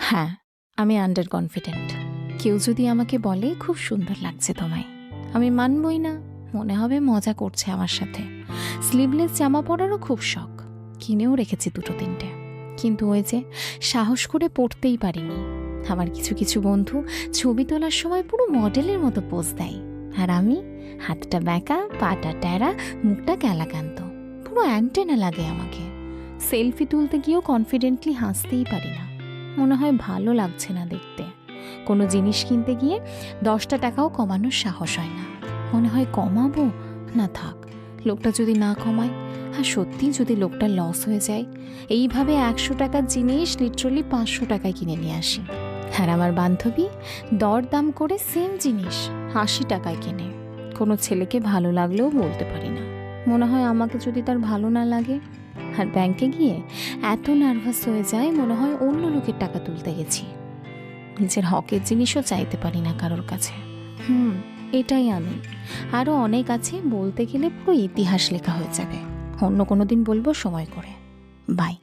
হ্যাঁ, আমি under confident. কেউ যদি আমাকে বলে খুব সুন্দর লাগছে তোমায়, আমি মানবই না। মনে হবে মজা করছে আমার সাথে। স্লিভলেস জামা পরারও খুব শখ, কিনেও রেখেছি দুটো তিনটে, কিন্তু ওই যে সাহস করে পড়তেই পারিনি। আমার কিছু কিছু বন্ধু ছবি তোলার সময় পুরো মডেলের মতো পোজ দেয়, আর আমি হাতটা ব্যাঁকা, পাটা ট্যারা, মুখটা ক্যালাকান্ত, পুরো অ্যান্টেনা লাগে আমাকে। সেলফি তুলতে গিয়েও কনফিডেন্টলি হাসতেই পারি না। মনে হয় ভালো লাগছে না দেখতে। কোনো জিনিস কিনতে গিয়ে 10টা টাকাও কমানোর সাহস হয় না। মনে হয় কমাবো না থাক, লোকটা যদি না কমায়, আর সত্যি যদি লোকটা লস হয়ে যায়। এইভাবে 100 টাকার জিনিস লিটারালি 500 টাকায় কিনে নিয়ে আসি। আর আমার বান্ধবী দরদাম করে সেম জিনিস 80 টাকায় কেনে। কোনো ছেলেকে ভালো লাগলেও বলতে পারি না। মনে হয় আমাকে যদি তার ভালো না লাগে। আর ব্যাংকে গিয়ে এত নার্ভাস হয়ে যায়, মনে হয় অন্য লোকের টাকা তুলতে গেছি। নিজের হকের জিনিসও চাইতে পারি না কারোর কাছে। এটাই আমি। আরও অনেক আছে, বলতে গেলে পুরো ইতিহাস লেখা হয়ে যাবে। অন্য কোনো দিন বলবো সময় করে। বাই।